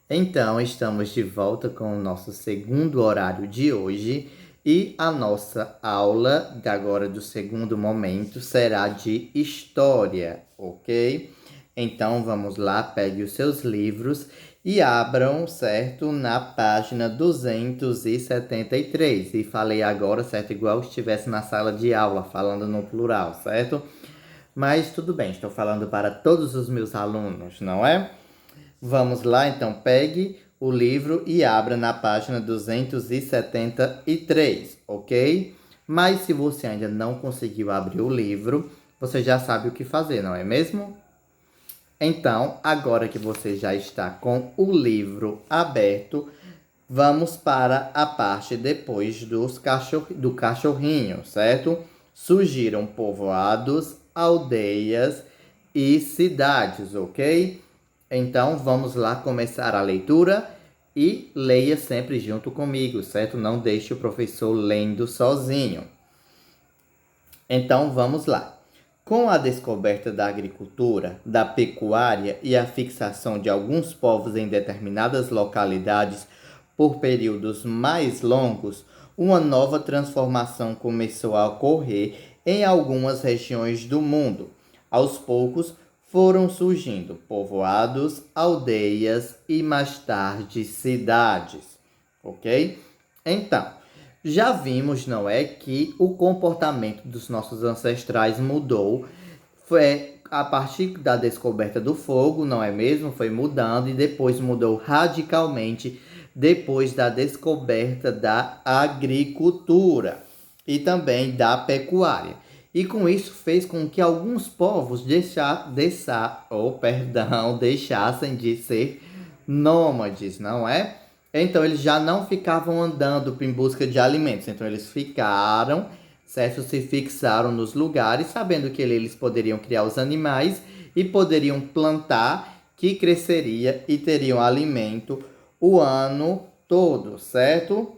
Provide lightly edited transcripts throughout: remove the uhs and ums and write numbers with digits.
Então, estamos de volta com o nosso segundo horário de hoje e a nossa aula de agora do segundo momento será de história, ok? Então, vamos lá, pegue os seus livros e abram, certo, na página 273. E falei agora, certo, igual se estivesse na sala de aula, falando no plural, certo? Mas tudo bem, estou falando para todos os meus alunos, não é? Vamos lá, então pegue o livro e abra na página 273, ok? Mas se você ainda não conseguiu abrir o livro, você já sabe o que fazer, não é mesmo? Então, agora que você já está com o livro aberto, vamos para a parte depois do cachorrinho, certo? Surgiram povoados, aldeias e cidades, ok? Então, vamos lá começar a leitura e leia sempre junto comigo, certo? Não deixe o professor lendo sozinho. Então, vamos lá. Com a descoberta da agricultura, da pecuária e a fixação de alguns povos em determinadas localidades por períodos mais longos, uma nova transformação começou a ocorrer em algumas regiões do mundo. Aos poucos, foram surgindo povoados, aldeias e mais tarde cidades, ok? Então, já vimos, não é, que o comportamento dos nossos ancestrais mudou. Foi a partir da descoberta do fogo, não é mesmo? Foi mudando e depois mudou radicalmente depois da descoberta da agricultura e também da pecuária. E com isso fez com que alguns povos deixassem de ser nômades, não é? Então eles já não ficavam andando em busca de alimentos. Então eles ficaram, certo? Se fixaram nos lugares, sabendo que eles poderiam criar os animais e poderiam plantar, que cresceria e teriam alimento o ano todo, certo?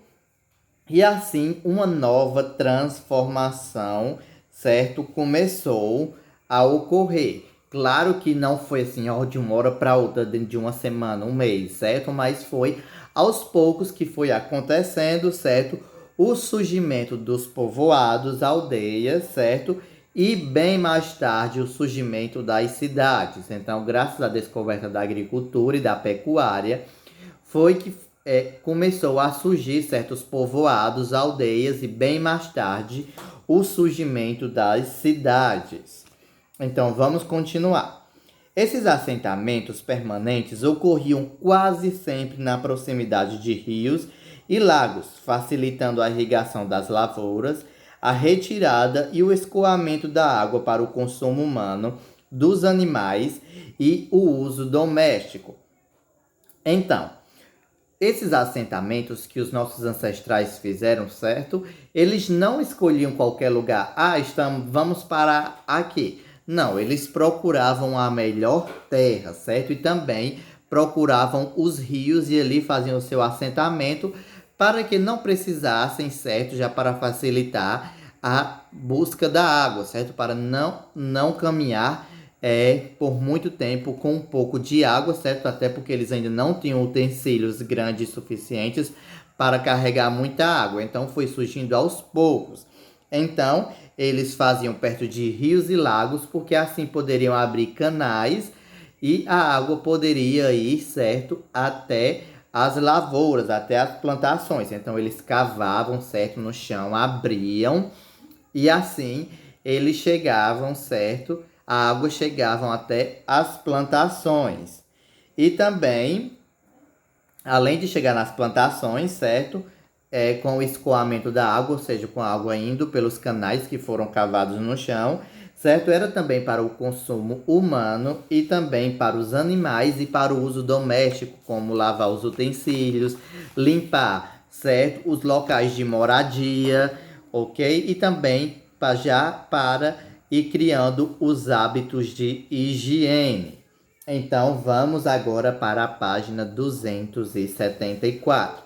E assim uma nova transformação, certo? Começou a ocorrer. Claro que não foi assim, ó, de uma hora para outra, dentro de uma semana, um mês, certo? Mas foi aos poucos que foi acontecendo, certo? O surgimento dos povoados, aldeias, certo? E bem mais tarde o surgimento das cidades. Então, graças à descoberta da agricultura e da pecuária, foi que começou a surgir certos povoados, aldeias e bem mais tarde o surgimento das cidades. Então vamos continuar. Esses assentamentos permanentes ocorriam quase sempre na proximidade de rios e lagos, facilitando a irrigação das lavouras, a retirada e o escoamento da água para o consumo humano, dos animais e o uso doméstico. Então, esses assentamentos que os nossos ancestrais fizeram, certo? Eles não escolhiam qualquer lugar. Vamos parar aqui. Não, eles procuravam a melhor terra, certo? E também procuravam os rios e ali faziam o seu assentamento para que não precisassem, certo? Já para facilitar a busca da água, certo? Para não caminhar por muito tempo com um pouco de água, certo? Até porque eles ainda não tinham utensílios grandes suficientes para carregar muita água. Então foi surgindo aos poucos. Então eles faziam perto de rios e lagos, porque assim poderiam abrir canais e a água poderia ir, certo, até as lavouras, até as plantações. Então eles cavavam, certo, no chão, abriam e assim eles chegavam, certo? A água chegavam até as plantações. E também, além de chegar nas plantações, certo? Com o escoamento da água, ou seja, com a água indo pelos canais que foram cavados no chão, certo? Era também para o consumo humano e também para os animais e para o uso doméstico, como lavar os utensílios, limpar, certo? Os locais de moradia, ok? E também para ir criando os hábitos de higiene. Então, vamos agora para a página 274.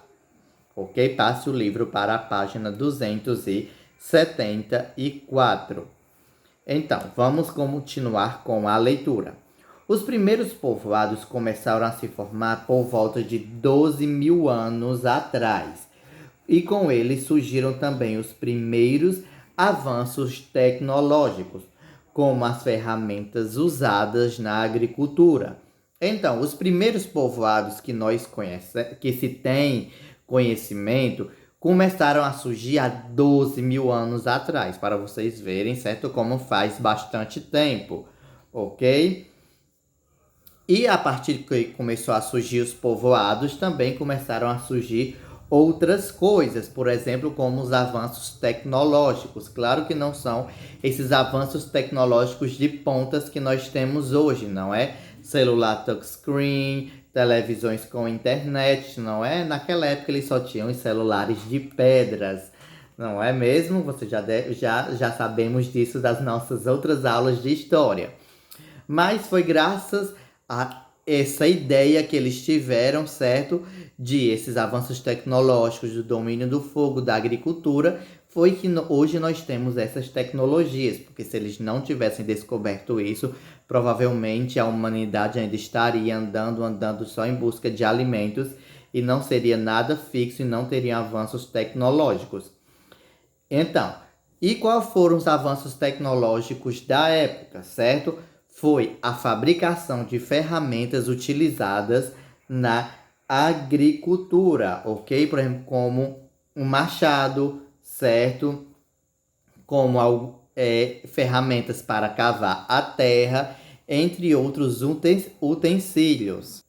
Ok? Passe o livro para a página 274. Então, vamos continuar com a leitura. Os primeiros povoados começaram a se formar por volta de 12 mil anos atrás. E com eles surgiram também os primeiros avanços tecnológicos, como as ferramentas usadas na agricultura. Então, os primeiros povoados que nós conhecemos, que se tem conhecimento, começaram a surgir há 12 mil anos atrás, para vocês verem, certo? Como faz bastante tempo, ok? E a partir que começou a surgir os povoados, também começaram a surgir outras coisas, por exemplo, como os avanços tecnológicos. Claro que não são esses avanços tecnológicos de pontas que nós temos hoje, não é? Celular touchscreen, televisões com internet, não é? Naquela época eles só tinham os celulares de pedras, não é mesmo? Você já sabemos disso das nossas outras aulas de história. Mas foi graças a essa ideia que eles tiveram, certo? De esses avanços tecnológicos, do domínio do fogo, da agricultura, foi que hoje nós temos essas tecnologias. Porque se eles não tivessem descoberto isso, provavelmente a humanidade ainda estaria andando só em busca de alimentos e não seria nada fixo e não teria avanços tecnológicos. Então, e quais foram os avanços tecnológicos da época, certo? Foi a fabricação de ferramentas utilizadas na agricultura, ok? Por exemplo, como um machado, certo? Como ferramentas para cavar a terra, entre outros utensílios.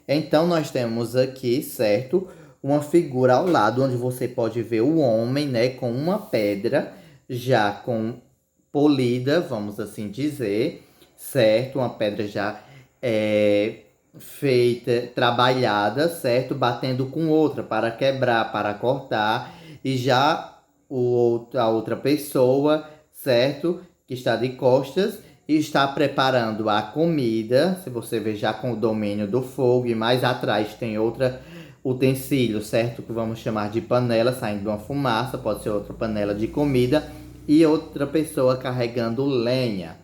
Então, nós temos aqui, certo? Uma figura ao lado, onde você pode ver o homem, né? Com uma pedra, já polida, vamos assim dizer, certo? Uma pedra já feita, trabalhada, certo? Batendo com outra para quebrar, para cortar. E já a outra pessoa, certo? Que está de costas e está preparando a comida. Se você ver já com o domínio do fogo. E mais atrás tem outra utensílio, certo? Que vamos chamar de panela, saindo de uma fumaça. Pode ser outra panela de comida. E outra pessoa carregando lenha.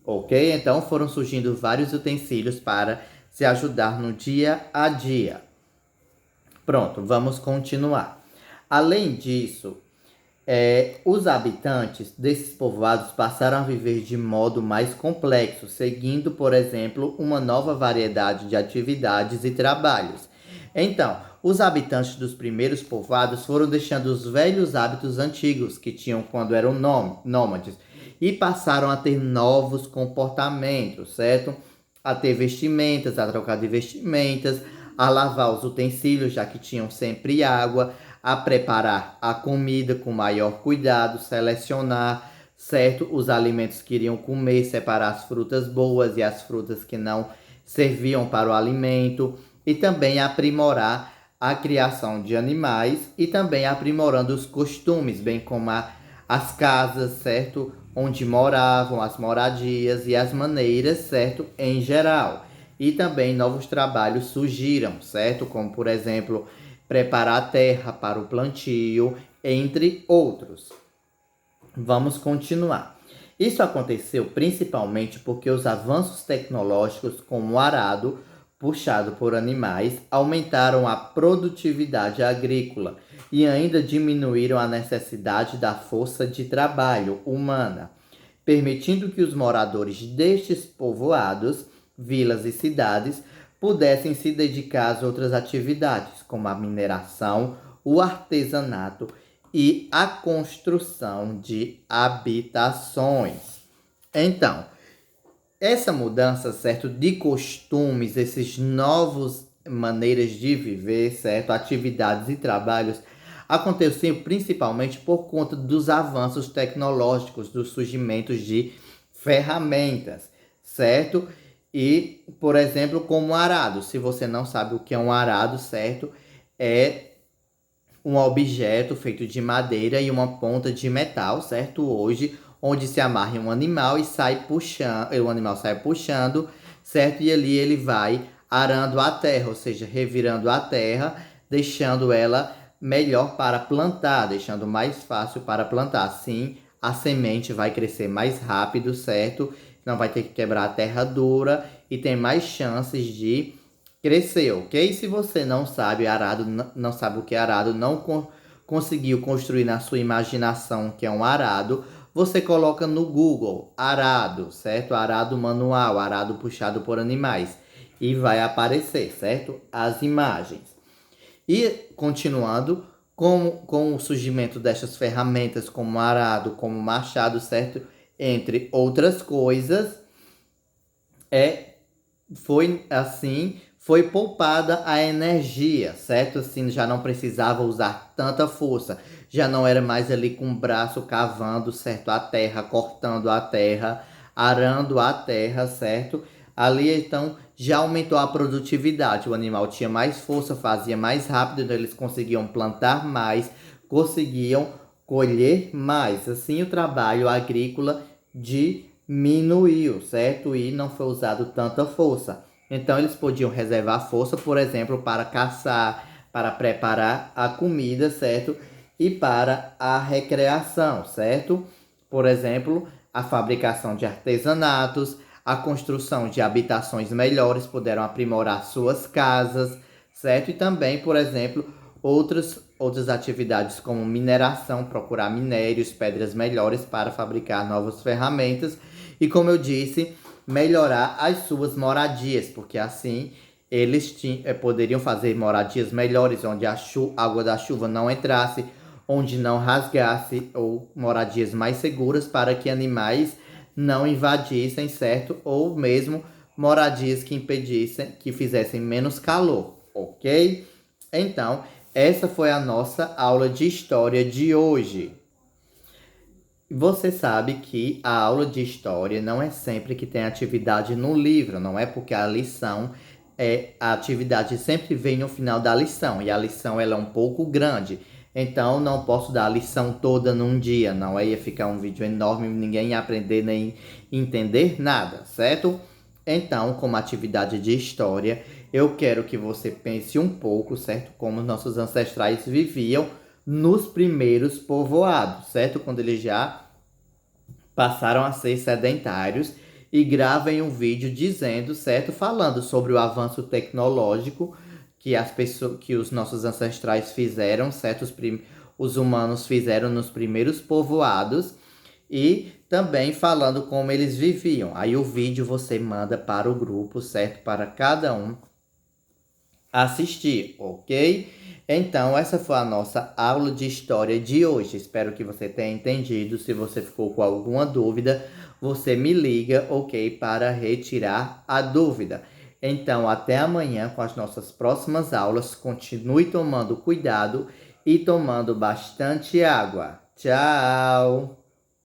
Ok? Então foram surgindo vários utensílios para se ajudar no dia a dia. Pronto, vamos continuar. Além disso, os habitantes desses povoados passaram a viver de modo mais complexo, seguindo, por exemplo, uma nova variedade de atividades e trabalhos. Então, os habitantes dos primeiros povoados foram deixando os velhos hábitos antigos que tinham quando eram nômades e passaram a ter novos comportamentos, certo? A ter vestimentas, a trocar de vestimentas, a lavar os utensílios, já que tinham sempre água, a preparar a comida com maior cuidado, selecionar, certo? Os alimentos que iriam comer, separar as frutas boas e as frutas que não serviam para o alimento, e também aprimorar a criação de animais e também aprimorando os costumes, bem como as casas, certo? Onde moravam, as moradias e as maneiras, certo? Em geral. E também novos trabalhos surgiram, certo? Como, por exemplo, preparar a terra para o plantio, entre outros. Vamos continuar. Isso aconteceu principalmente porque os avanços tecnológicos, como o arado, puxado por animais, aumentaram a produtividade agrícola e ainda diminuíram a necessidade da força de trabalho humana, permitindo que os moradores destes povoados, vilas e cidades pudessem se dedicar às outras atividades, como a mineração, o artesanato e a construção de habitações. Então, essa mudança, certo, de costumes, esses novos maneiras de viver, certo, atividades e trabalhos, aconteceu principalmente por conta dos avanços tecnológicos, dos surgimentos de ferramentas, certo? E, por exemplo, como arado. Se você não sabe o que é um arado, certo? É um objeto feito de madeira e uma ponta de metal, certo? Hoje, onde se amarra um animal e sai puxando, o animal sai puxando, certo? E ali ele vai arando a terra, ou seja, revirando a terra, deixando ela melhor para plantar, deixando mais fácil para plantar. Assim, a semente vai crescer mais rápido, certo? Não vai ter que quebrar a terra dura e tem mais chances de crescer, ok? Se você não sabe arado, não sabe o que é arado, não conseguiu construir na sua imaginação o que é um arado, você coloca no Google arado, certo? Arado manual, arado puxado por animais. E vai aparecer, certo? As imagens. E continuando, com o surgimento destas ferramentas como arado, como machado, certo? Entre outras coisas, foi poupada a energia, certo? Assim, já não precisava usar tanta força, já não era mais ali com o braço cavando, certo? A terra, cortando a terra, arando a terra, certo? Ali então já aumentou a produtividade, o animal tinha mais força, fazia mais rápido, então eles conseguiam plantar mais, conseguiam colher mais. Assim o trabalho agrícola diminuiu, certo? E não foi usado tanta força. Então eles podiam reservar força, por exemplo, para caçar, para preparar a comida, certo? E para a recreação, certo? Por exemplo, a fabricação de artesanatos, a construção de habitações melhores, puderam aprimorar suas casas, certo? E também, por exemplo, outras atividades como mineração, procurar minérios, pedras melhores para fabricar novas ferramentas. E como eu disse, melhorar as suas moradias, porque assim eles poderiam fazer moradias melhores, onde a água da chuva não entrasse, onde não rasgasse, ou moradias mais seguras para que animais não invadissem, certo? Ou mesmo moradias que impedissem, que fizessem menos calor, ok? Então, essa foi a nossa aula de história de hoje. Você sabe que a aula de história não é sempre que tem atividade no livro, não é porque a atividade sempre vem no final da lição, e a lição ela é um pouco grande. Então não posso dar a lição toda num dia, não é? Ia ficar um vídeo enorme, ninguém ia aprender nem entender nada, certo? Então, como atividade de história, eu quero que você pense um pouco, certo? Como nossos ancestrais viviam nos primeiros povoados, certo? Quando eles já passaram a ser sedentários, e gravem um vídeo dizendo, certo? Falando sobre o avanço tecnológico que os nossos ancestrais fizeram, certo? Os humanos fizeram nos primeiros povoados, e também falando como eles viviam. Aí o vídeo você manda para o grupo, certo? Para cada um assistir, ok? Então, essa foi a nossa aula de história de hoje. Espero que você tenha entendido. Se você ficou com alguma dúvida, você me liga, ok? Para retirar a dúvida. Então, até amanhã com as nossas próximas aulas. Continue tomando cuidado e tomando bastante água. Tchau!